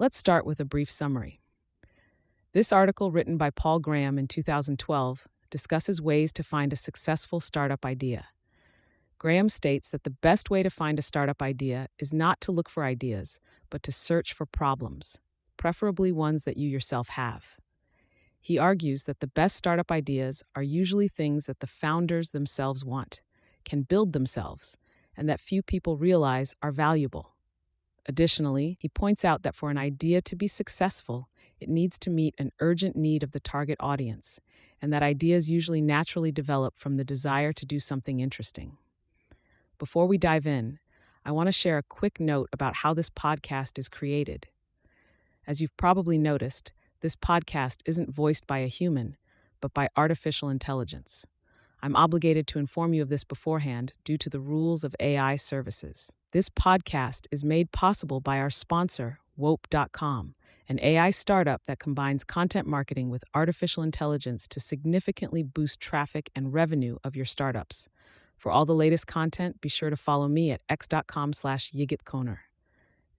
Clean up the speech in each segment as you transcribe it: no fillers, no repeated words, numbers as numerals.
Let's start with a brief summary. This article, written by Paul Graham in 2012, discusses ways to find a successful startup idea. Graham states that the best way to find a startup idea is not to look for ideas, but to search for problems, preferably ones that you yourself have. He argues that the best startup ideas are usually things that the founders themselves want, can build themselves, and that few people realize are valuable. Additionally, he points out that for an idea to be successful, it needs to meet an urgent need of the target audience, and that ideas usually naturally develop from the desire to do something interesting. Before we dive in, I want to share a quick note about how this podcast is created. As you've probably noticed, this podcast isn't voiced by a human, but by artificial intelligence. I'm obligated to inform you of this beforehand due to the rules of AI services. This podcast is made possible by our sponsor, Wope.com, an AI startup that combines content marketing with artificial intelligence to significantly boost traffic and revenue of your startups. For all the latest content, be sure to follow me at x.com/yigitkoner.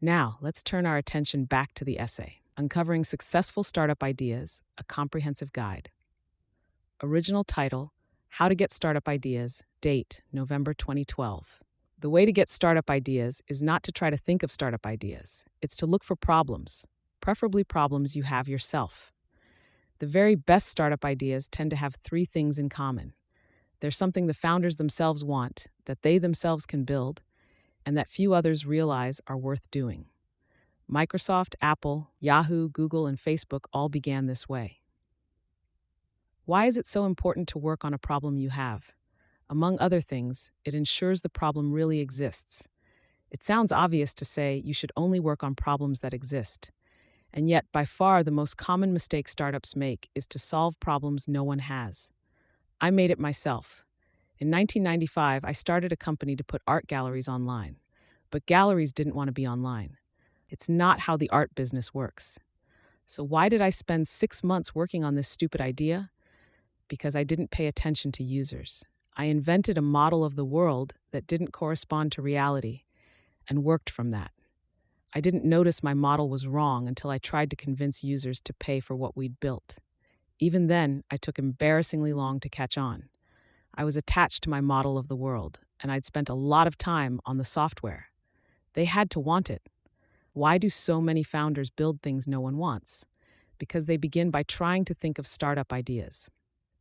Now, let's turn our attention back to the essay, Uncovering Successful Startup Ideas, a Comprehensive Guide. Original title, How to Get Startup Ideas, date, November 2012. The way to get startup ideas is not to try to think of startup ideas. It's to look for problems, preferably problems you have yourself. The very best startup ideas tend to have three things in common. There's something the founders themselves want, that they themselves can build, and that few others realize are worth doing. Microsoft, Apple, Yahoo, Google, and Facebook all began this way. Why is it so important to work on a problem you have? Among other things, it ensures the problem really exists. It sounds obvious to say you should only work on problems that exist. And yet, by far, the most common mistake startups make is to solve problems no one has. I made it myself. In 1995, I started a company to put art galleries online. But galleries didn't want to be online. It's not how the art business works. So why did I spend 6 months working on this stupid idea? Because I didn't pay attention to users. I invented a model of the world that didn't correspond to reality and worked from that. I didn't notice my model was wrong until I tried to convince users to pay for what we'd built. Even then, I took embarrassingly long to catch on. I was attached to my model of the world, and I'd spent a lot of time on the software. They had to want it. Why do so many founders build things no one wants? Because they begin by trying to think of startup ideas.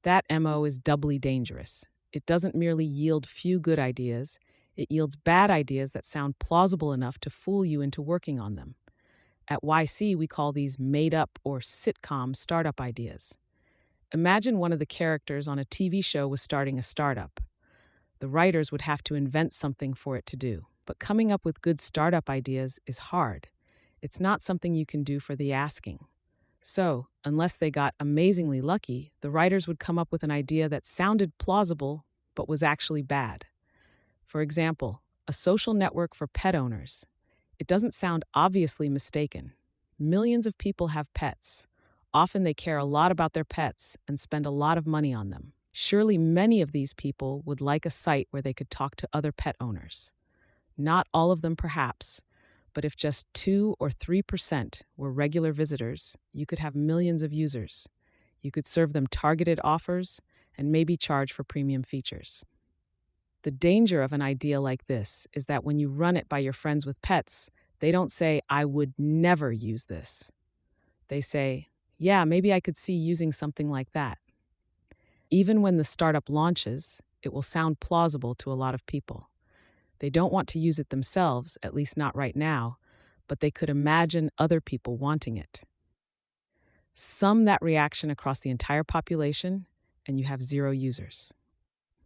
That MO is doubly dangerous. It doesn't merely yield few good ideas, it yields bad ideas that sound plausible enough to fool you into working on them. At YC, we call these made-up or sitcom startup ideas. Imagine one of the characters on a TV show was starting a startup. The writers would have to invent something for it to do. But coming up with good startup ideas is hard. It's not something you can do for the asking. So, unless they got amazingly lucky, the writers would come up with an idea that sounded plausible but was actually bad. For example, a social network for pet owners. It doesn't sound obviously mistaken. Millions of people have pets. Often they care a lot about their pets and spend a lot of money on them. Surely many of these people would like a site where they could talk to other pet owners. Not all of them, perhaps, but if just 2 or 3% were regular visitors, you could have millions of users. You could serve them targeted offers and maybe charge for premium features. The danger of an idea like this is that when you run it by your friends with pets, they don't say, "I would never use this." They say, "Yeah, maybe I could see using something like that." Even when the startup launches, it will sound plausible to a lot of people. They don't want to use it themselves, at least not right now, but they could imagine other people wanting it. Sum that reaction across the entire population, and you have 0 users.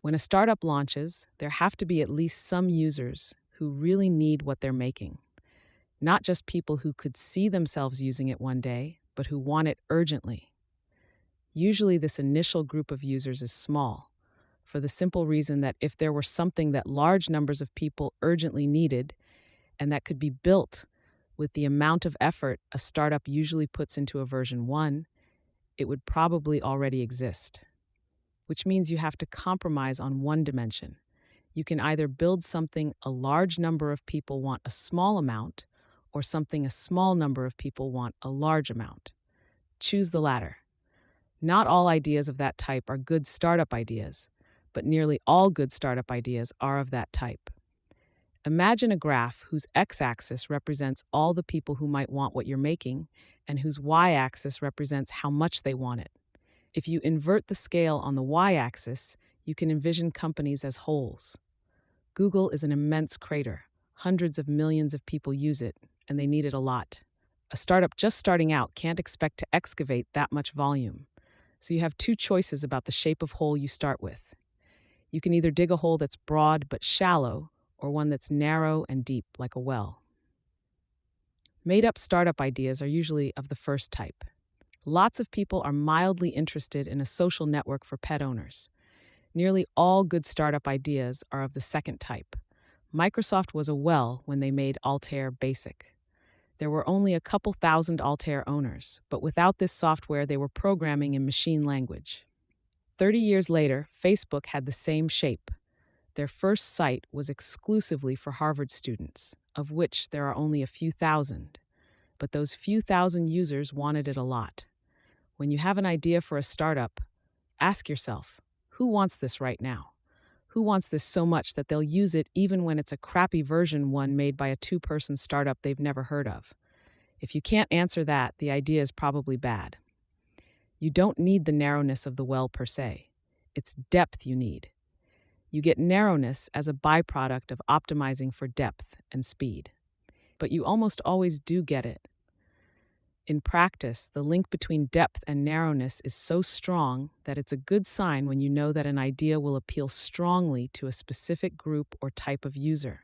When a startup launches, there have to be at least some users who really need what they're making. Not just people who could see themselves using it one day, but who want it urgently. Usually, this initial group of users is small, for the simple reason that if there were something that large numbers of people urgently needed, and that could be built with the amount of effort a startup usually puts into a version 1, it would probably already exist. Which means you have to compromise on one dimension. You can either build something a large number of people want a small amount, or something a small number of people want a large amount? Choose the latter. Not all ideas of that type are good startup ideas, but nearly all good startup ideas are of that type. Imagine a graph whose x-axis represents all the people who might want what you're making, and whose y-axis represents how much they want it. If you invert the scale on the y-axis, you can envision companies as wholes. Google is an immense crater. Hundreds of millions of people use it, and they need it a lot. A startup just starting out can't expect to excavate that much volume. So you have two choices about the shape of hole you start with. You can either dig a hole that's broad but shallow, or one that's narrow and deep like a well. Made-up startup ideas are usually of the first type. Lots of people are mildly interested in a social network for pet owners. Nearly all good startup ideas are of the second type. Microsoft was a well when they made Altair Basic. There were only a couple thousand Altair owners, but without this software, they were programming in machine language. 30 years later, Facebook had the same shape. Their first site was exclusively for Harvard students, of which there are only a few thousand. But those few thousand users wanted it a lot. When you have an idea for a startup, ask yourself, who wants this right now? Who wants this so much that they'll use it even when it's a crappy version one made by a two-person startup they've never heard of? If you can't answer that, the idea is probably bad. You don't need the narrowness of the well per se. It's depth you need. You get narrowness as a byproduct of optimizing for depth and speed. But you almost always do get it. In practice, the link between depth and narrowness is so strong that it's a good sign when you know that an idea will appeal strongly to a specific group or type of user.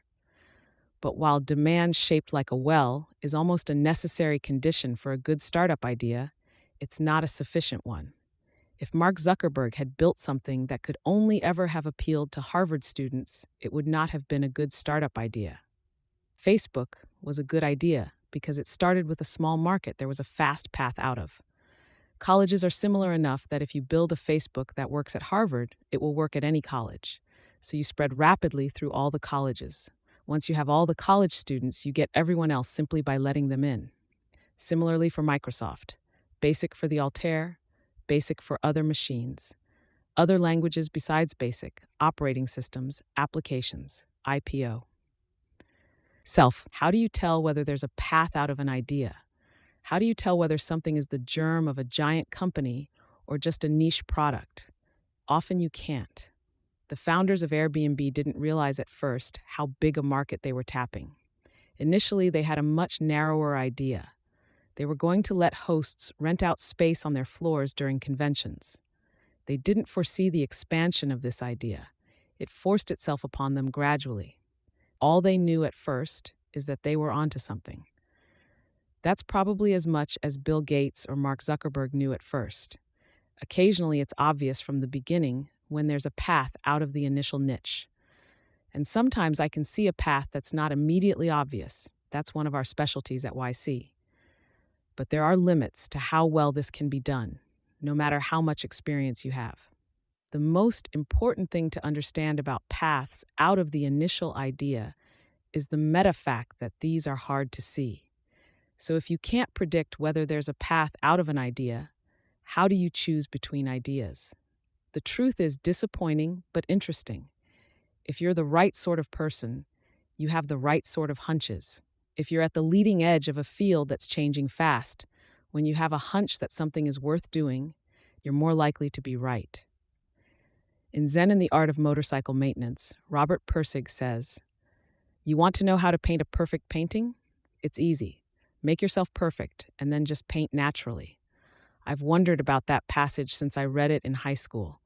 But while demand shaped like a well is almost a necessary condition for a good startup idea, it's not a sufficient one. If Mark Zuckerberg had built something that could only ever have appealed to Harvard students, it would not have been a good startup idea. Facebook was a good idea because it started with a small market there was a fast path out of. Colleges are similar enough that if you build a Facebook that works at Harvard, it will work at any college. So you spread rapidly through all the colleges. Once you have all the college students, you get everyone else simply by letting them in. Similarly for Microsoft, Basic for the Altair, Basic for other machines, other languages besides Basic, operating systems, applications, IPO. Self, how do you tell whether there's a path out of an idea? How do you tell whether something is the germ of a giant company or just a niche product? Often you can't. The founders of Airbnb didn't realize at first how big a market they were tapping. Initially, they had a much narrower idea. They were going to let hosts rent out space on their floors during conventions. They didn't foresee the expansion of this idea. It forced itself upon them gradually. All they knew at first is that they were onto something. That's probably as much as Bill Gates or Mark Zuckerberg knew at first. Occasionally, it's obvious from the beginning when there's a path out of the initial niche. And sometimes I can see a path that's not immediately obvious. That's one of our specialties at YC. But there are limits to how well this can be done, no matter how much experience you have. The most important thing to understand about paths out of the initial idea is the meta fact that these are hard to see. So if you can't predict whether there's a path out of an idea, how do you choose between ideas? The truth is disappointing but interesting. If you're the right sort of person, you have the right sort of hunches. If you're at the leading edge of a field that's changing fast, when you have a hunch that something is worth doing, you're more likely to be right. In Zen and the Art of Motorcycle Maintenance, Robert Pirsig says, "You want to know how to paint a perfect painting? It's easy. Make yourself perfect and then just paint naturally." I've wondered about that passage since I read it in high school.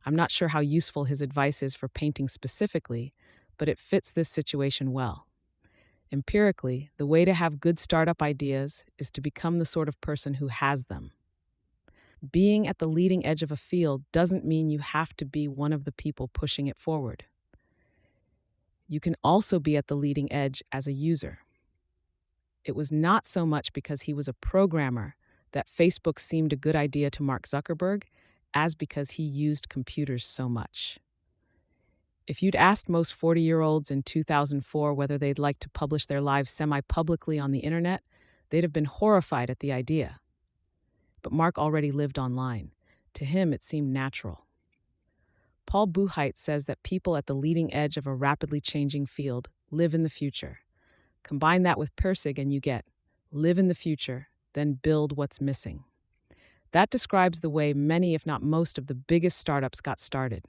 I'm not sure how useful his advice is for painting specifically, but it fits this situation well. Empirically, the way to have good startup ideas is to become the sort of person who has them. Being at the leading edge of a field doesn't mean you have to be one of the people pushing it forward. You can also be at the leading edge as a user. It was not so much because he was a programmer that Facebook seemed a good idea to Mark Zuckerberg as because he used computers so much. If you'd asked most 40-year-olds in 2004 whether they'd like to publish their lives semi-publicly on the internet, they'd have been horrified at the idea. But Mark already lived online. To him, it seemed natural. Paul Buchheit says that people at the leading edge of a rapidly changing field live in the future. Combine that with Pirsig and you get live in the future, then build what's missing. That describes the way many, if not most, of the biggest startups got started.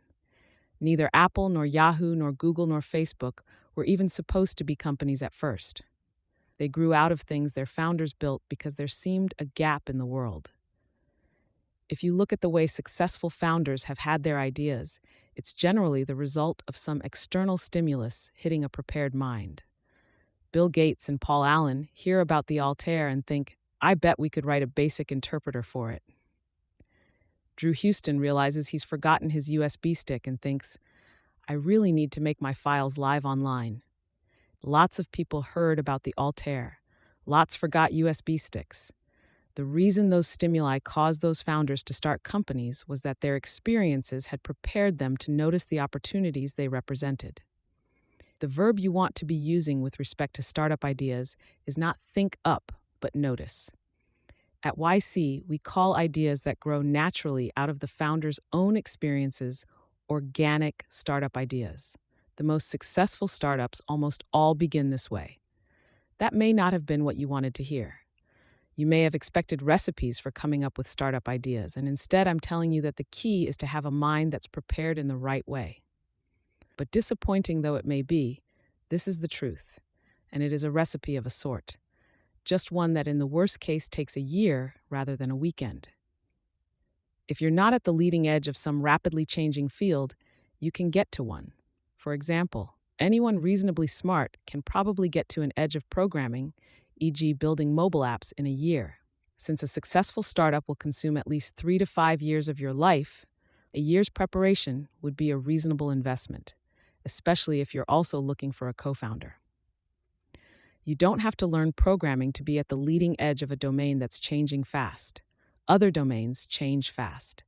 Neither Apple, nor Yahoo, nor Google, nor Facebook were even supposed to be companies at first. They grew out of things their founders built because there seemed a gap in the world. If you look at the way successful founders have had their ideas, it's generally the result of some external stimulus hitting a prepared mind. Bill Gates and Paul Allen hear about the Altair and think, I bet we could write a basic interpreter for it. Drew Houston realizes he's forgotten his USB stick and thinks, I really need to make my files live online. Lots of people heard about the Altair. Lots forgot USB sticks. The reason those stimuli caused those founders to start companies was that their experiences had prepared them to notice the opportunities they represented. The verb you want to be using with respect to startup ideas is not think up, but notice. At YC, we call ideas that grow naturally out of the founder's own experiences organic startup ideas. The most successful startups almost all begin this way. That may not have been what you wanted to hear. You may have expected recipes for coming up with startup ideas, and instead I'm telling you that the key is to have a mind that's prepared in the right way. But disappointing though it may be, this is the truth, and it is a recipe of a sort. Just one that in the worst case takes a year rather than a weekend. If you're not at the leading edge of some rapidly changing field, you can get to one. For example, anyone reasonably smart can probably get to an edge of programming, e.g. building mobile apps, in a year. Since a successful startup will consume at least 3 to 5 years of your life, a year's preparation would be a reasonable investment, especially if you're also looking for a co-founder. You don't have to learn programming to be at the leading edge of a domain that's changing fast. Other domains change fast.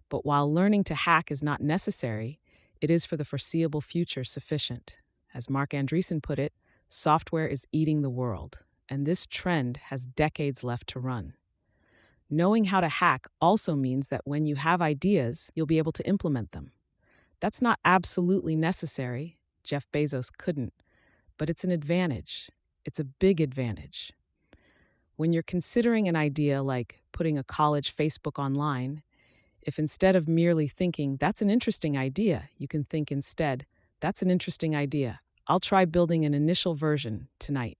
But while learning to hack is not necessary, it is for the foreseeable future sufficient. As Mark Andreessen put it, software is eating the world, and this trend has decades left to run. Knowing how to hack also means that when you have ideas, you'll be able to implement them. That's not absolutely necessary. Jeff Bezos couldn't, but it's an advantage. It's a big advantage. When you're considering an idea like putting a college Facebook online, if instead of merely thinking, that's an interesting idea, you can think instead, that's an interesting idea. I'll try building an initial version tonight.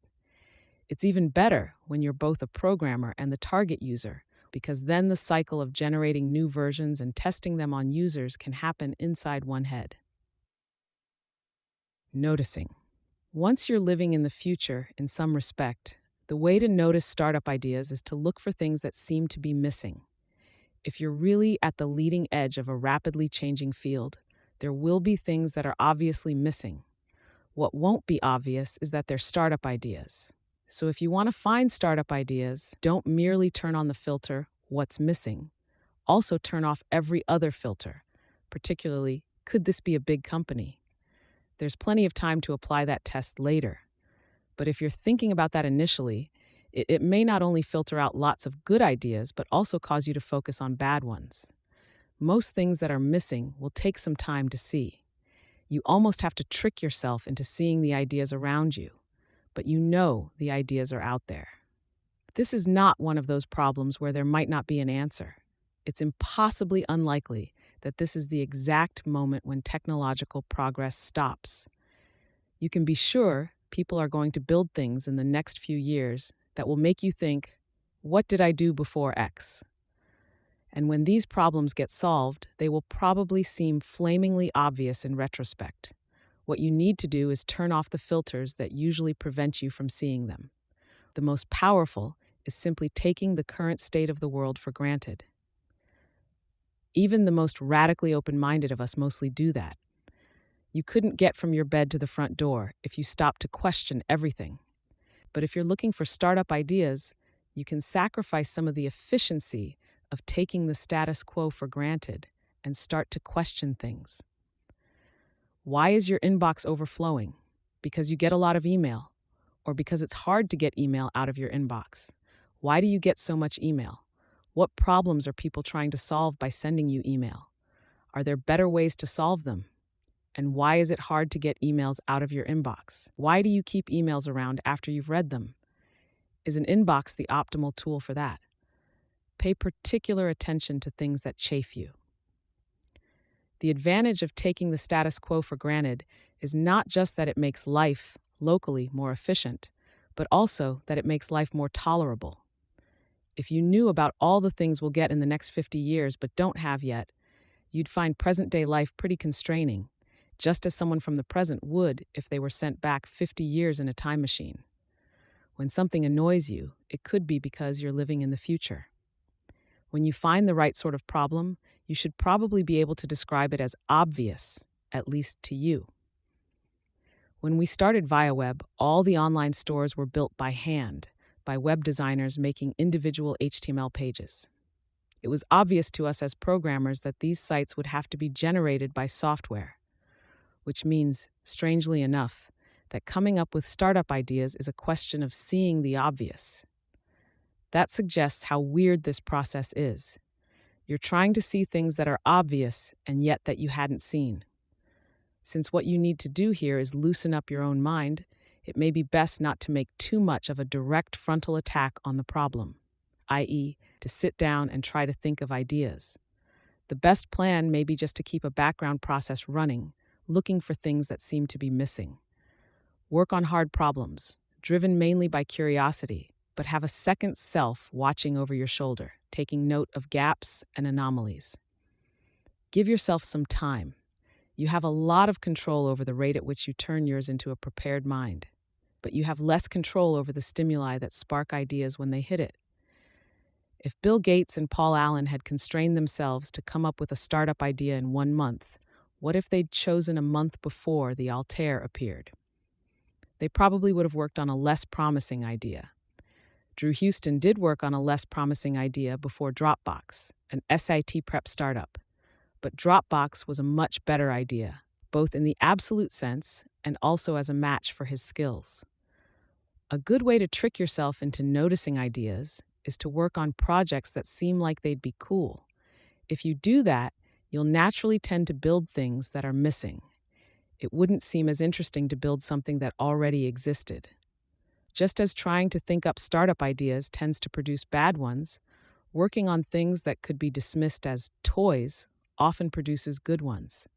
It's even better when you're both a programmer and the target user, because then the cycle of generating new versions and testing them on users can happen inside one head. Noticing. Once you're living in the future, in some respect, the way to notice startup ideas is to look for things that seem to be missing. If you're really at the leading edge of a rapidly changing field, there will be things that are obviously missing. What won't be obvious is that they're startup ideas. So if you want to find startup ideas, don't merely turn on the filter, what's missing. Also turn off every other filter, particularly, could this be a big company? There's plenty of time to apply that test later. But if you're thinking about that initially, it may not only filter out lots of good ideas, but also cause you to focus on bad ones. Most things that are missing will take some time to see. You almost have to trick yourself into seeing the ideas around you, but you know the ideas are out there. This is not one of those problems where there might not be an answer. It's impossibly unlikely that this is the exact moment when technological progress stops. You can be sure people are going to build things in the next few years that will make you think, what did I do before X? And when these problems get solved, they will probably seem flamingly obvious in retrospect. What you need to do is turn off the filters that usually prevent you from seeing them. The most powerful is simply taking the current state of the world for granted. Even the most radically open-minded of us mostly do that. You couldn't get from your bed to the front door if you stopped to question everything. But if you're looking for startup ideas, you can sacrifice some of the efficiency of taking the status quo for granted and start to question things. Why is your inbox overflowing? Because you get a lot of email, or because it's hard to get email out of your inbox? Why do you get so much email? What problems are people trying to solve by sending you email? Are there better ways to solve them? And why is it hard to get emails out of your inbox? Why do you keep emails around after you've read them? Is an inbox the optimal tool for that? Pay particular attention to things that chafe you. The advantage of taking the status quo for granted is not just that it makes life, locally, more efficient, but also that it makes life more tolerable. If you knew about all the things we'll get in the next 50 years but don't have yet, you'd find present-day life pretty constraining, just as someone from the present would if they were sent back 50 years in a time machine. When something annoys you, it could be because you're living in the future. When you find the right sort of problem, you should probably be able to describe it as obvious, at least to you. When we started ViaWeb, all the online stores were built by hand, by web designers making individual HTML pages. It was obvious to us as programmers that these sites would have to be generated by software, which means, strangely enough, that coming up with startup ideas is a question of seeing the obvious. That suggests how weird this process is. You're trying to see things that are obvious and yet that you hadn't seen. Since what you need to do here is loosen up your own mind, it may be best not to make too much of a direct frontal attack on the problem, i.e., to sit down and try to think of ideas. The best plan may be just to keep a background process running, looking for things that seem to be missing. Work on hard problems, driven mainly by curiosity, but have a second self watching over your shoulder, taking note of gaps and anomalies. Give yourself some time. You have a lot of control over the rate at which you turn yours into a prepared mind, but you have less control over the stimuli that spark ideas when they hit it. If Bill Gates and Paul Allen had constrained themselves to come up with a startup idea in 1 month, what if they'd chosen a month before the Altair appeared? They probably would have worked on a less promising idea. Drew Houston did work on a less promising idea before Dropbox, an SAT prep startup. But Dropbox was a much better idea, both in the absolute sense and also as a match for his skills. A good way to trick yourself into noticing ideas is to work on projects that seem like they'd be cool. If you do that, you'll naturally tend to build things that are missing. It wouldn't seem as interesting to build something that already existed. Just as trying to think up startup ideas tends to produce bad ones, working on things that could be dismissed as toys often produces good ones.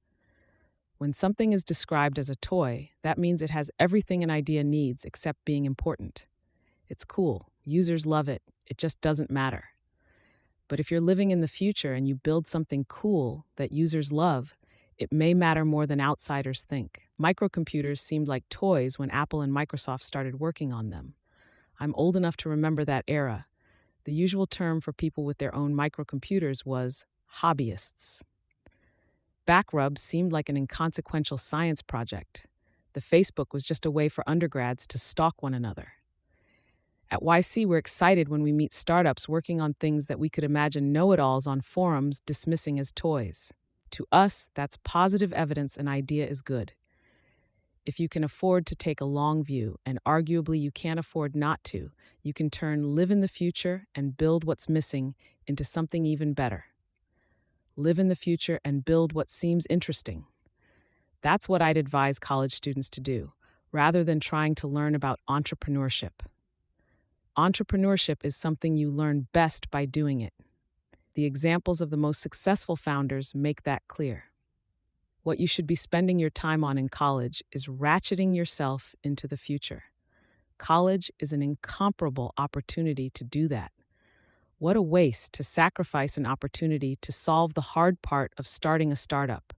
When something is described as a toy, that means it has everything an idea needs except being important. It's cool, users love it, it just doesn't matter. But if you're living in the future and you build something cool that users love, it may matter more than outsiders think. Microcomputers seemed like toys when Apple and Microsoft started working on them. I'm old enough to remember that era. The usual term for people with their own microcomputers was hobbyists. Backrub seemed like an inconsequential science project. The Facebook was just a way for undergrads to stalk one another. At YC, we're excited when we meet startups working on things that we could imagine know-it-alls on forums dismissing as toys. To us, that's positive evidence an idea is good. If you can afford to take a long view, and arguably you can't afford not to, you can turn live in the future and build what's missing into something even better. Live in the future and build what seems interesting. That's what I'd advise college students to do, rather than trying to learn about entrepreneurship. Entrepreneurship is something you learn best by doing it. The examples of the most successful founders make that clear. What you should be spending your time on in college is ratcheting yourself into the future. College is an incomparable opportunity to do that. What a waste to sacrifice an opportunity to solve the hard part of starting a startup,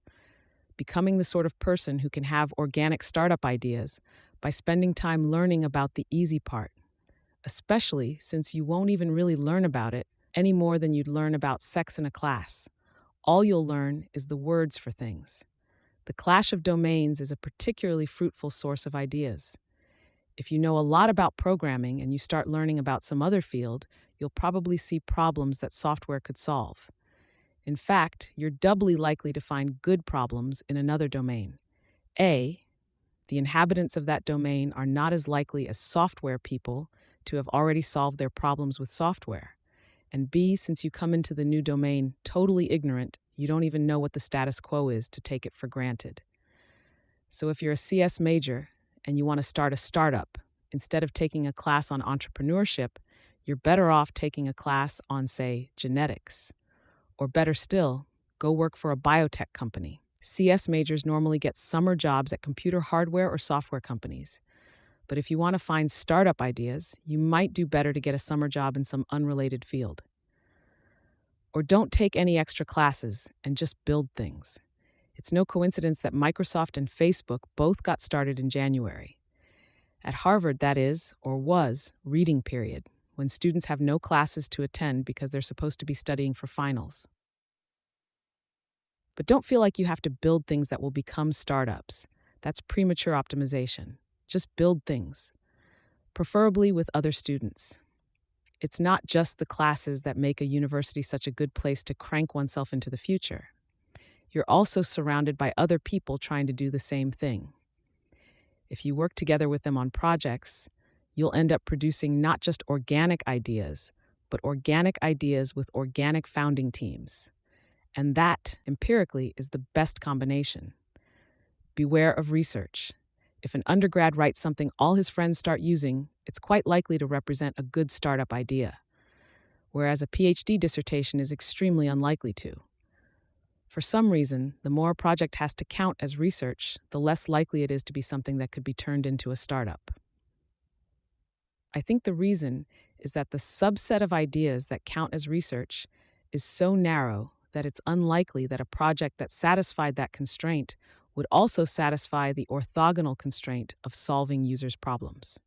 becoming the sort of person who can have organic startup ideas by spending time learning about the easy part, especially since you won't even really learn about it any more than you'd learn about sex in a class. All you'll learn is the words for things. The clash of domains is a particularly fruitful source of ideas. If you know a lot about programming and you start learning about some other field, you'll probably see problems that software could solve. In fact, you're doubly likely to find good problems in another domain. A, the inhabitants of that domain are not as likely as software people to have already solved their problems with software. And B, since you come into the new domain totally ignorant, you don't even know what the status quo is to take it for granted. So if you're a CS major and you want to start a startup, instead of taking a class on entrepreneurship, you're better off taking a class on, say, genetics. Or better still, go work for a biotech company. CS majors normally get summer jobs at computer hardware or software companies. But if you want to find startup ideas, you might do better to get a summer job in some unrelated field. Or don't take any extra classes and just build things. It's no coincidence that Microsoft and Facebook both got started in January. At Harvard, that is, or was, reading period, when students have no classes to attend because they're supposed to be studying for finals. But don't feel like you have to build things that will become startups. That's premature optimization. Just build things, preferably with other students. It's not just the classes that make a university such a good place to crank oneself into the future. You're also surrounded by other people trying to do the same thing. If you work together with them on projects, you'll end up producing not just organic ideas, but organic ideas with organic founding teams. And that, empirically, is the best combination. Beware of research. If an undergrad writes something all his friends start using, it's quite likely to represent a good startup idea, whereas a PhD dissertation is extremely unlikely to. For some reason, the more a project has to count as research, the less likely it is to be something that could be turned into a startup. I think the reason is that the subset of ideas that count as research is so narrow that it's unlikely that a project that satisfied that constraint would also satisfy the orthogonal constraint of solving users' problems.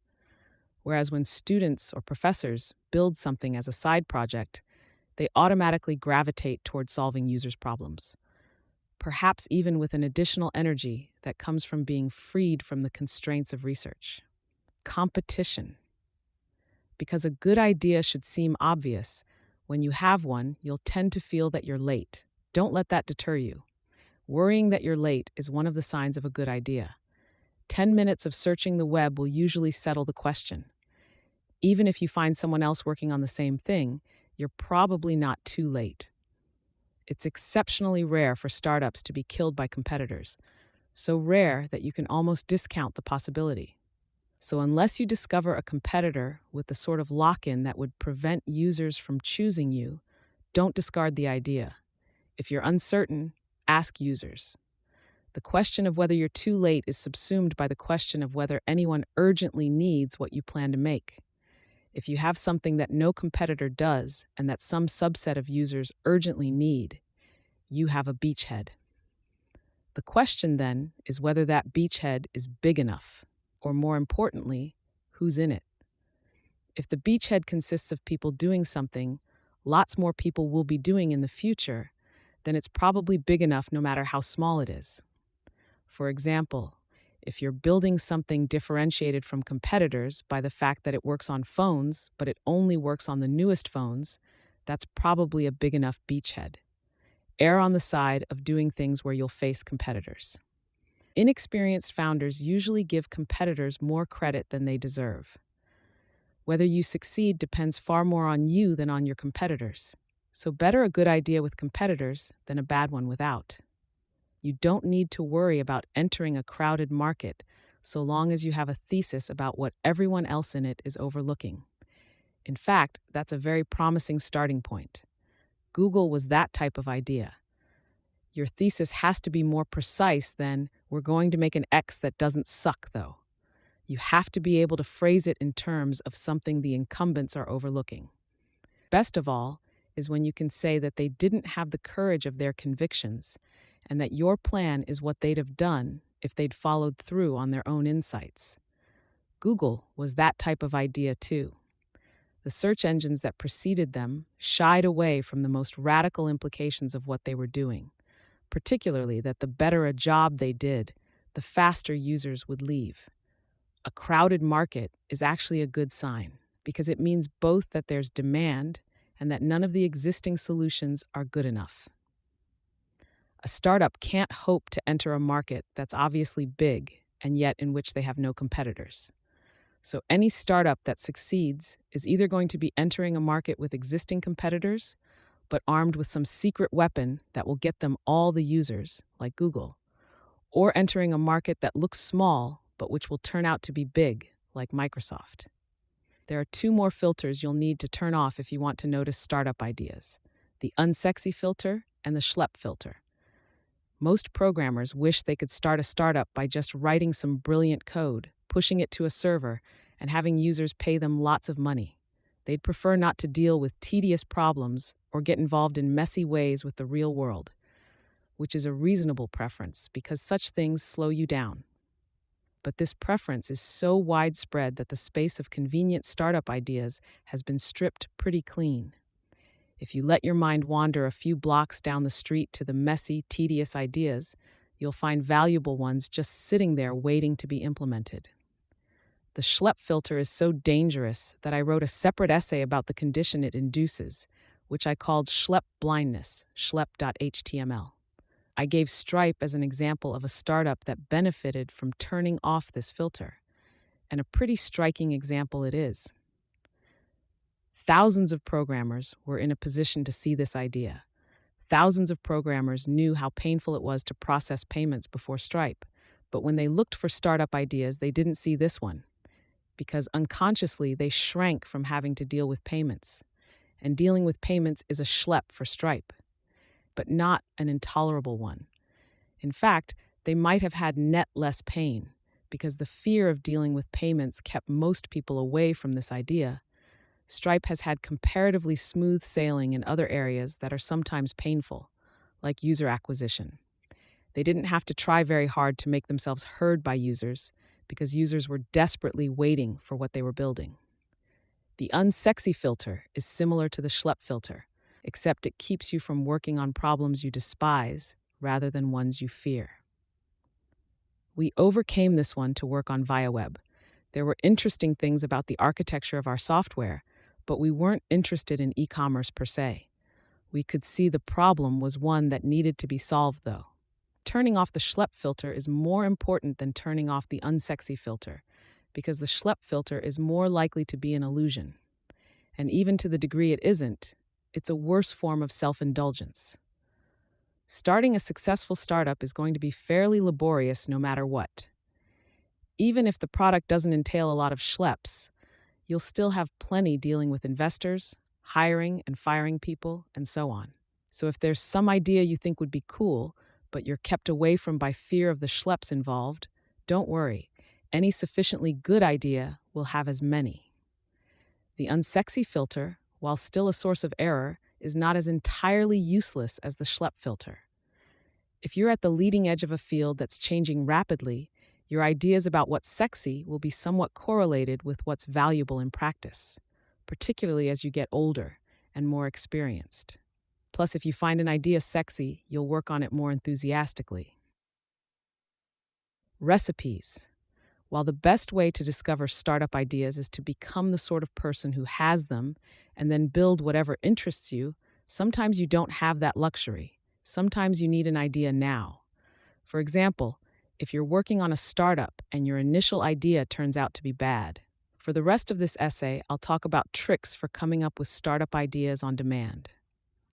Whereas when students or professors build something as a side project, they automatically gravitate toward solving users' problems, perhaps even with an additional energy that comes from being freed from the constraints of research. Competition. Because a good idea should seem obvious, when you have one, you'll tend to feel that you're late. Don't let that deter you. Worrying that you're late is one of the signs of a good idea. 10 minutes of searching the web will usually settle the question. Even if you find someone else working on the same thing, you're probably not too late. It's exceptionally rare for startups to be killed by competitors, so rare that you can almost discount the possibility. So unless you discover a competitor with the sort of lock-in that would prevent users from choosing you, don't discard the idea. If you're uncertain, ask users. The question of whether you're too late is subsumed by the question of whether anyone urgently needs what you plan to make. If you have something that no competitor does and that some subset of users urgently need, you have a beachhead. The question then is whether that beachhead is big enough, or more importantly, who's in it. If the beachhead consists of people doing something lots more people will be doing in the future, then it's probably big enough no matter how small it is. For example, if you're building something differentiated from competitors by the fact that it works on phones, but it only works on the newest phones, that's probably a big enough beachhead. Err on the side of doing things where you'll face competitors. Inexperienced founders usually give competitors more credit than they deserve. Whether you succeed depends far more on you than on your competitors. So better a good idea with competitors than a bad one without. You don't need to worry about entering a crowded market so long as you have a thesis about what everyone else in it is overlooking. In fact, that's a very promising starting point. Google was that type of idea. Your thesis has to be more precise than, "We're going to make an X that doesn't suck, though." You have to be able to phrase it in terms of something the incumbents are overlooking. Best of all is when you can say that they didn't have the courage of their convictions and that your plan is what they'd have done if they'd followed through on their own insights. Google was that type of idea too. The search engines that preceded them shied away from the most radical implications of what they were doing, particularly that the better a job they did, the faster users would leave. A crowded market is actually a good sign because it means both that there's demand and that none of the existing solutions are good enough. A startup can't hope to enter a market that's obviously big and yet in which they have no competitors. So any startup that succeeds is either going to be entering a market with existing competitors, but armed with some secret weapon that will get them all the users, like Google, or entering a market that looks small, but which will turn out to be big, like Microsoft. There are two more filters you'll need to turn off if you want to notice startup ideas: the unsexy filter and the schlep filter. Most programmers wish they could start a startup by just writing some brilliant code, pushing it to a server, and having users pay them lots of money. They'd prefer not to deal with tedious problems or get involved in messy ways with the real world, which is a reasonable preference because such things slow you down. But this preference is so widespread that the space of convenient startup ideas has been stripped pretty clean. If you let your mind wander a few blocks down the street to the messy, tedious ideas, you'll find valuable ones just sitting there waiting to be implemented. The schlep filter is so dangerous that I wrote a separate essay about the condition it induces, which I called schlep blindness, schlep.html. I gave Stripe as an example of a startup that benefited from turning off this filter, and a pretty striking example it is. Thousands of programmers were in a position to see this idea. Thousands of programmers knew how painful it was to process payments before Stripe, but when they looked for startup ideas, they didn't see this one, because unconsciously they shrank from having to deal with payments. And dealing with payments is a schlep for Stripe, but not an intolerable one. In fact, they might have had net less pain, because the fear of dealing with payments kept most people away from this idea. Stripe has had comparatively smooth sailing in other areas that are sometimes painful, like user acquisition. They didn't have to try very hard to make themselves heard by users because users were desperately waiting for what they were building. The unsexy filter is similar to the schlep filter, except it keeps you from working on problems you despise rather than ones you fear. We overcame this one to work on ViaWeb. There were interesting things about the architecture of our software, but we weren't interested in e-commerce per se. We could see the problem was one that needed to be solved, though. Turning off the schlep filter is more important than turning off the unsexy filter, because the schlep filter is more likely to be an illusion. And even to the degree it isn't, it's a worse form of self-indulgence. Starting a successful startup is going to be fairly laborious no matter what. Even if the product doesn't entail a lot of schleps, you'll still have plenty dealing with investors, hiring and firing people, and so on. So if there's some idea you think would be cool, but you're kept away from by fear of the schleps involved, don't worry. Any sufficiently good idea will have as many. The unsexy filter, while still a source of error, is not as entirely useless as the schlep filter. If you're at the leading edge of a field that's changing rapidly, your ideas about what's sexy will be somewhat correlated with what's valuable in practice, particularly as you get older and more experienced. Plus, if you find an idea sexy, you'll work on it more enthusiastically. Recipes. While the best way to discover startup ideas is to become the sort of person who has them and then build whatever interests you, sometimes you don't have that luxury. Sometimes you need an idea now. For example, if you're working on a startup and your initial idea turns out to be bad. For the rest of this essay, I'll talk about tricks for coming up with startup ideas on demand.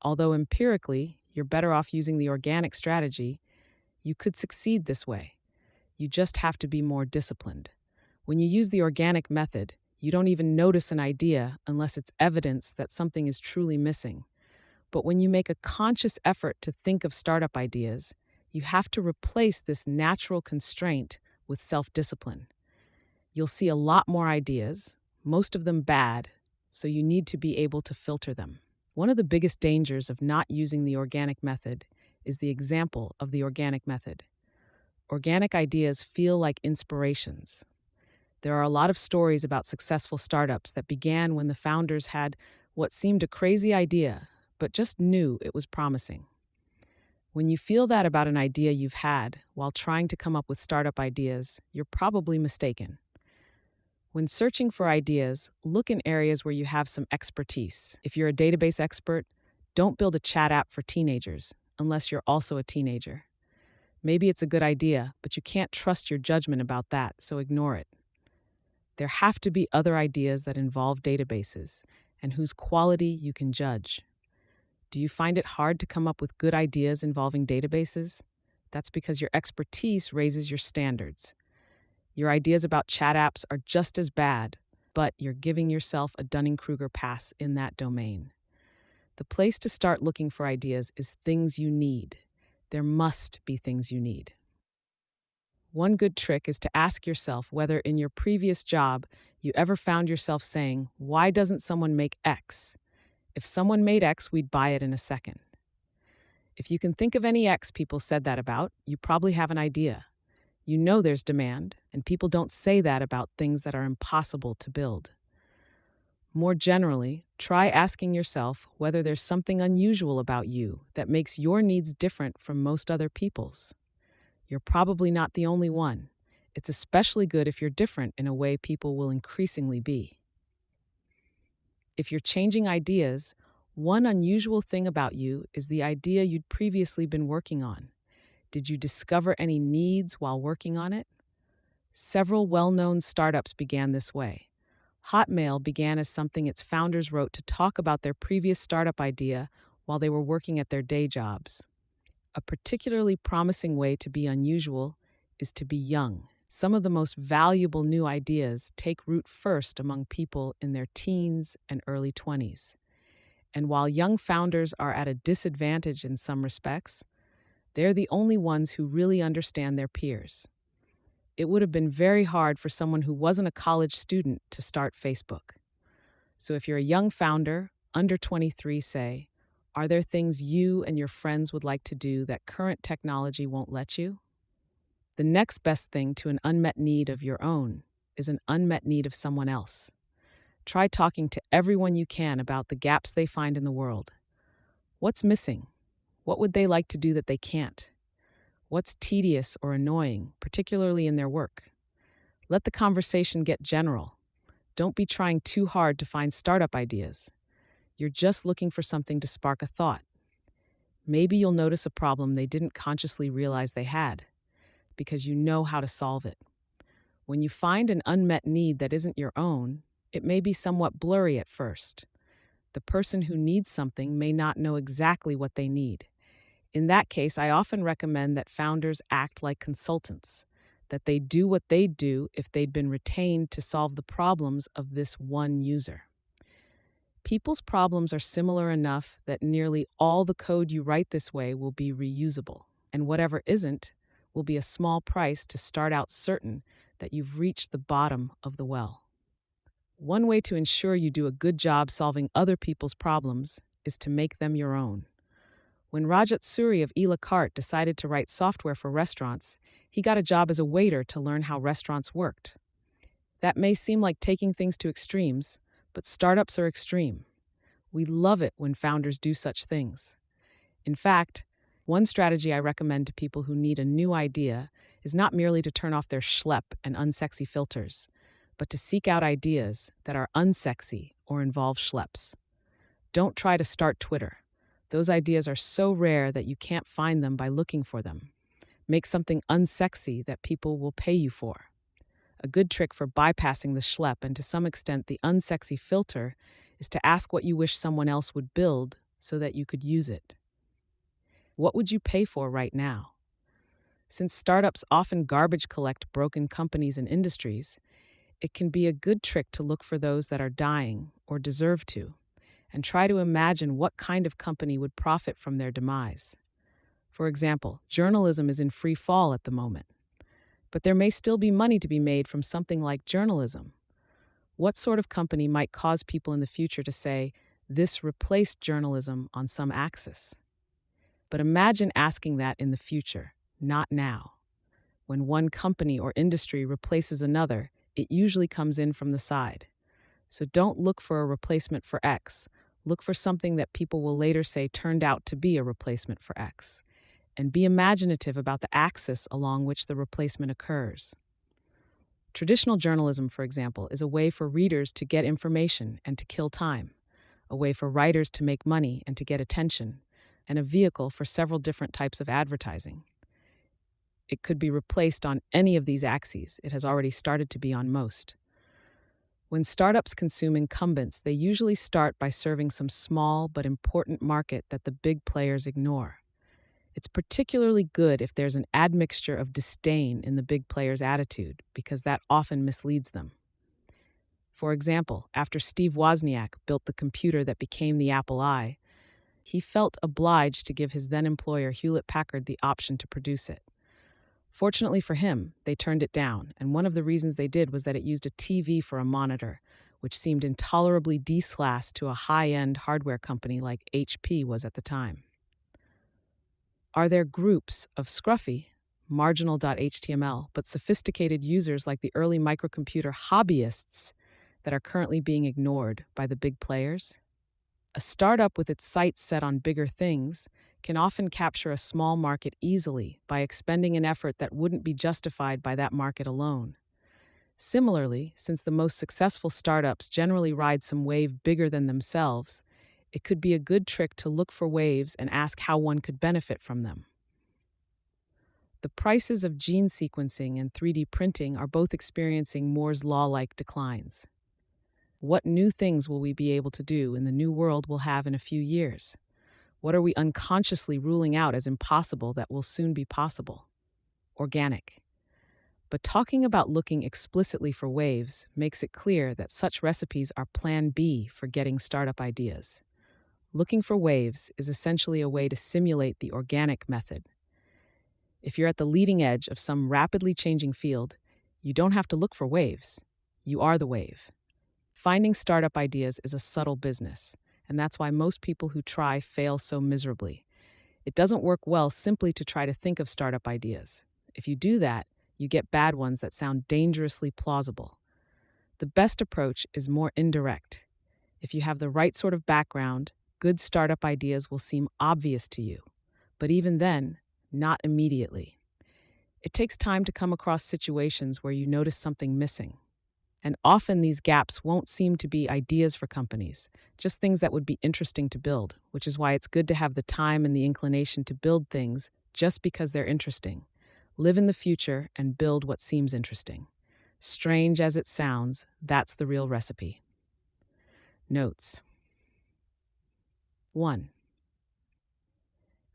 Although empirically, you're better off using the organic strategy, you could succeed this way. You just have to be more disciplined. When you use the organic method, you don't even notice an idea unless it's evidence that something is truly missing. But when you make a conscious effort to think of startup ideas, you have to replace this natural constraint with self-discipline. You'll see a lot more ideas, most of them bad, so you need to be able to filter them. One of the biggest dangers of not using the organic method is the example of the organic method. Organic ideas feel like inspirations. There are a lot of stories about successful startups that began when the founders had what seemed a crazy idea, but just knew it was promising. When you feel that about an idea you've had while trying to come up with startup ideas, you're probably mistaken. When searching for ideas, look in areas where you have some expertise. If you're a database expert, don't build a chat app for teenagers. unless you're also a teenager. Maybe it's a good idea, but you can't trust your judgment about that, so ignore it. There have to be other ideas that involve databases and whose quality you can judge. Do you find it hard to come up with good ideas involving databases? That's because your expertise raises your standards. Your ideas about chat apps are just as bad, but you're giving yourself a Dunning-Kruger pass in that domain. The place to start looking for ideas is things you need. There must be things you need. One good trick is to ask yourself whether in your previous job you ever found yourself saying, "Why doesn't someone make X? If someone made X, we'd buy it in a second." If you can think of any X people said that about, you probably have an idea. You know there's demand, and people don't say that about things that are impossible to build. More generally, try asking yourself whether there's something unusual about you that makes your needs different from most other people's. You're probably not the only one. It's especially good if you're different in a way people will increasingly be. If you're changing ideas, one unusual thing about you is the idea you'd previously been working on. Did you discover any needs while working on it? Several well-known startups began this way. Hotmail began as something its founders wrote to talk about their previous startup idea while they were working at their day jobs. A particularly promising way to be unusual is to be young. Some of the most valuable new ideas take root first among people in their teens and early 20s. And while young founders are at a disadvantage in some respects, they're the only ones who really understand their peers. It would have been very hard for someone who wasn't a college student to start Facebook. So if you're a young founder, under 23, say, are there things you and your friends would like to do that current technology won't let you? The next best thing to an unmet need of your own is an unmet need of someone else. Try talking to everyone you can about the gaps they find in the world. What's missing? What would they like to do that they can't? What's tedious or annoying, particularly in their work? Let the conversation get general. Don't be trying too hard to find startup ideas. You're just looking for something to spark a thought. Maybe you'll notice a problem they didn't consciously realize they had, because you know how to solve it. When you find an unmet need that isn't your own, it may be somewhat blurry at first. The person who needs something may not know exactly what they need. In that case, I often recommend that founders act like consultants, that they do what they'd do if they'd been retained to solve the problems of this one user. People's problems are similar enough that nearly all the code you write this way will be reusable, and whatever isn't will be a small price to start out certain that you've reached the bottom of the well. One way to ensure you do a good job solving other people's problems is to make them your own. When Rajat Suri of Elacart decided to write software for restaurants, he got a job as a waiter to learn how restaurants worked. That may seem like taking things to extremes, but startups are extreme. We love it when founders do such things. In fact, one strategy I recommend to people who need a new idea is not merely to turn off their schlep and unsexy filters, but to seek out ideas that are unsexy or involve schleps. Don't try to start Twitter. Those ideas are so rare that you can't find them by looking for them. Make something unsexy that people will pay you for. A good trick for bypassing the schlep and to some extent the unsexy filter is to ask what you wish someone else would build so that you could use it. What would you pay for right now? Since startups often garbage collect broken companies and industries, it can be a good trick to look for those that are dying or deserve to, and try to imagine what kind of company would profit from their demise. For example, journalism is in free fall at the moment, but there may still be money to be made from something like journalism. What sort of company might cause people in the future to say, this replaced journalism on some axis? But imagine asking that in the future, not now. When one company or industry replaces another, it usually comes in from the side. So don't look for a replacement for X. Look for something that people will later say turned out to be a replacement for X. And be imaginative about the axis along which the replacement occurs. Traditional journalism, for example, is a way for readers to get information and to kill time, a way for writers to make money and to get attention, and a vehicle for several different types of advertising. It could be replaced on any of these axes. It has already started to be on most. When startups consume incumbents, they usually start by serving some small but important market that the big players ignore. It's particularly good if there's an admixture of disdain in the big players' attitude, because that often misleads them. For example, after Steve Wozniak built the computer that became the Apple I, he felt obliged to give his then employer Hewlett-Packard the option to produce it. Fortunately for him, they turned it down, and one of the reasons they did was that it used a TV for a monitor, which seemed intolerably D-class to a high-end hardware company like HP was at the time. Are there groups of scruffy, marginal.html, but sophisticated users like the early microcomputer hobbyists that are currently being ignored by the big players? A startup with its sights set on bigger things can often capture a small market easily by expending an effort that wouldn't be justified by that market alone. Similarly, since the most successful startups generally ride some wave bigger than themselves, it could be a good trick to look for waves and ask how one could benefit from them. The prices of gene sequencing and 3D printing are both experiencing Moore's Law-like declines. What new things will we be able to do in the new world we'll have in a few years? What are we unconsciously ruling out as impossible that will soon be possible? Organic. But talking about looking explicitly for waves makes it clear that such recipes are plan B for getting startup ideas. Looking for waves is essentially a way to simulate the organic method. If you're at the leading edge of some rapidly changing field, you don't have to look for waves. You are the wave. Finding startup ideas is a subtle business, and that's why most people who try fail so miserably. It doesn't work well simply to try to think of startup ideas. If you do that, you get bad ones that sound dangerously plausible. The best approach is more indirect. If you have the right sort of background, good startup ideas will seem obvious to you. But even then, not immediately. It takes time to come across situations where you notice something missing. And often these gaps won't seem to be ideas for companies, just things that would be interesting to build, which is why it's good to have the time and the inclination to build things just because they're interesting. Live in the future and build what seems interesting. Strange as it sounds, that's the real recipe. Notes. 1.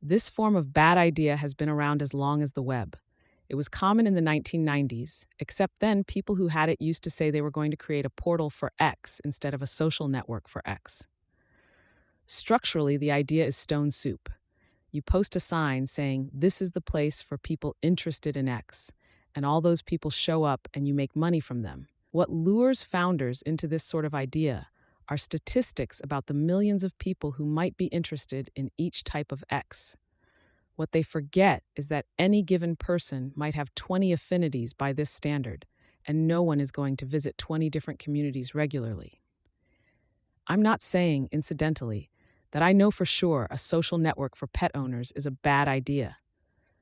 This form of bad idea has been around as long as the web. It was common in the 1990s, except then people who had it used to say they were going to create a portal for X instead of a social network for X. Structurally, the idea is stone soup. You post a sign saying, "This is the place for people interested in X," and all those people show up and you make money from them. What lures founders into this sort of idea are statistics about the millions of people who might be interested in each type of X. What they forget is that any given person might have 20 affinities by this standard, and no one is going to visit 20 different communities regularly. I'm not saying, incidentally, that I know for sure a social network for pet owners is a bad idea.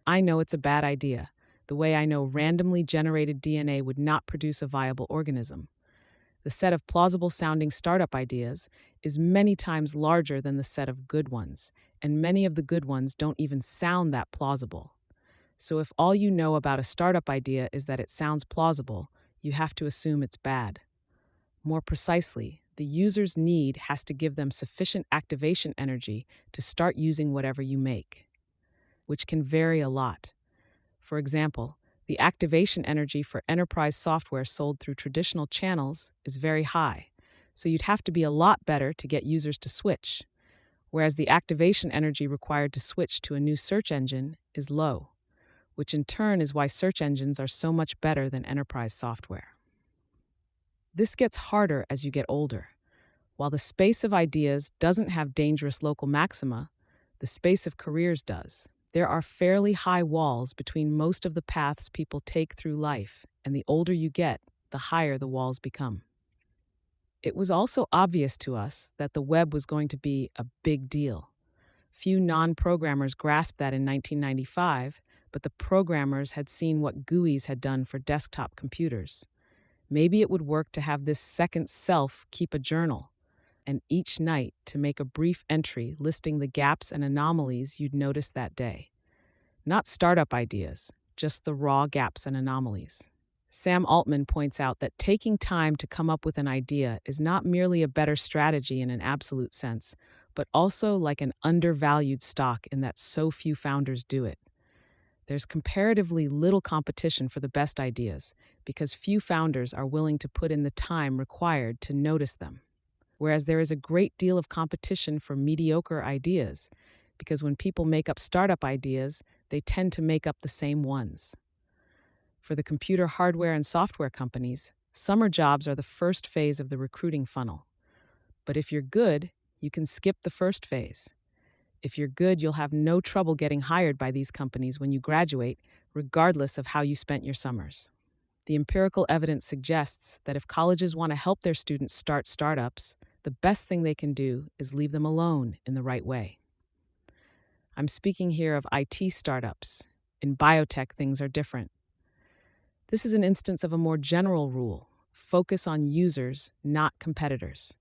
I know it's a bad idea, the way I know randomly generated DNA would not produce a viable organism. The set of plausible-sounding startup ideas is many times larger than the set of good ones, and many of the good ones don't even sound that plausible. So if all you know about a startup idea is that it sounds plausible, you have to assume it's bad. More precisely, the user's need has to give them sufficient activation energy to start using whatever you make, which can vary a lot. For example, the activation energy for enterprise software sold through traditional channels is very high, so you'd have to be a lot better to get users to switch, whereas the activation energy required to switch to a new search engine is low, which in turn is why search engines are so much better than enterprise software. This gets harder as you get older. While the space of ideas doesn't have dangerous local maxima, the space of careers does. There are fairly high walls between most of the paths people take through life, and the older you get, the higher the walls become. It was also obvious to us that the web was going to be a big deal. Few non-programmers grasped that in 1995, but the programmers had seen what GUIs had done for desktop computers. Maybe it would work to have this second self keep a journal. and each night to make a brief entry listing the gaps and anomalies you'd noticed that day. Not startup ideas, just the raw gaps and anomalies. Sam Altman points out that taking time to come up with an idea is not merely a better strategy in an absolute sense, but also like an undervalued stock in that so few founders do it. There's comparatively little competition for the best ideas because few founders are willing to put in the time required to notice them. Whereas there is a great deal of competition for mediocre ideas because when people make up startup ideas, they tend to make up the same ones. For the computer hardware and software companies, summer jobs are the first phase of the recruiting funnel. But if you're good, you can skip the first phase. If you're good, you'll have no trouble getting hired by these companies when you graduate, regardless of how you spent your summers. The empirical evidence suggests that if colleges want to help their students start startups, the best thing they can do is leave them alone in the right way. I'm speaking here of IT startups. In biotech, things are different. This is an instance of a more general rule: focus on users, not competitors.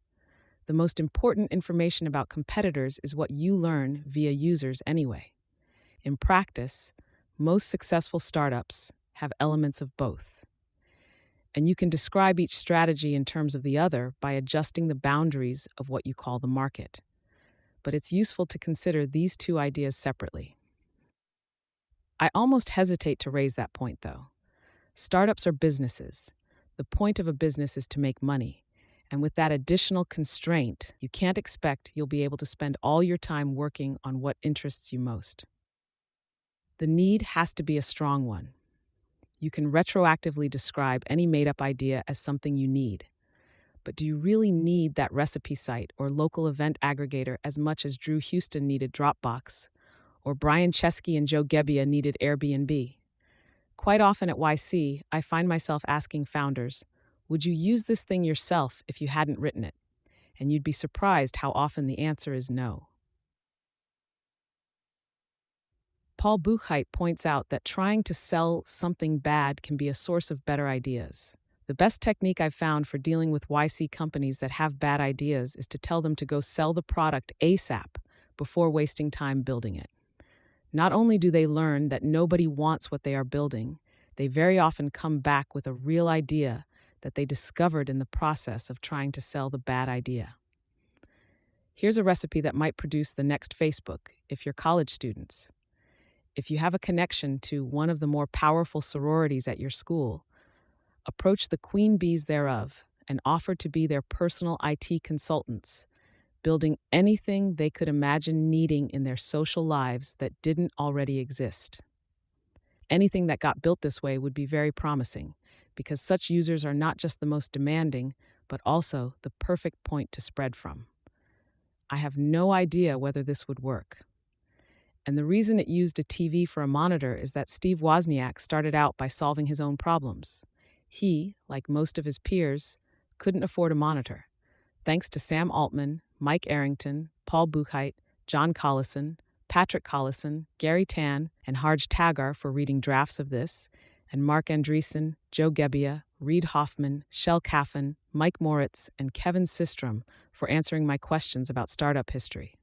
The most important information about competitors is what you learn via users anyway. In practice, most successful startups have elements of both. And you can describe each strategy in terms of the other by adjusting the boundaries of what you call the market. But it's useful to consider these two ideas separately. I almost hesitate to raise that point, though. Startups are businesses. The point of a business is to make money. And with that additional constraint, you can't expect you'll be able to spend all your time working on what interests you most. The need has to be a strong one. You can retroactively describe any made-up idea as something you need. But do you really need that recipe site or local event aggregator as much as Drew Houston needed Dropbox, or Brian Chesky and Joe Gebbia needed Airbnb? Quite often at YC, I find myself asking founders, would you use this thing yourself if you hadn't written it? And you'd be surprised how often the answer is no. Paul Buchheit points out that trying to sell something bad can be a source of better ideas. The best technique I've found for dealing with YC companies that have bad ideas is to tell them to go sell the product ASAP before wasting time building it. Not only do they learn that nobody wants what they are building, they very often come back with a real idea that they discovered in the process of trying to sell the bad idea. Here's a recipe that might produce the next Facebook if you're college students. If you have a connection to one of the more powerful sororities at your school, approach the queen bees thereof and offer to be their personal IT consultants, building anything they could imagine needing in their social lives that didn't already exist. Anything that got built this way would be very promising, because such users are not just the most demanding, but also the perfect point to spread from. I have no idea whether this would work. And the reason it used a TV for a monitor is that Steve Wozniak started out by solving his own problems. He, like most of his peers, couldn't afford a monitor. Thanks to Sam Altman, Mike Arrington, Paul Buchheit, John Collison, Patrick Collison, Gary Tan, and Harj Tagar for reading drafts of this, and Mark Andreessen, Joe Gebbia, Reid Hoffman, Shel Caffin, Mike Moritz, and Kevin Systrom for answering my questions about startup history.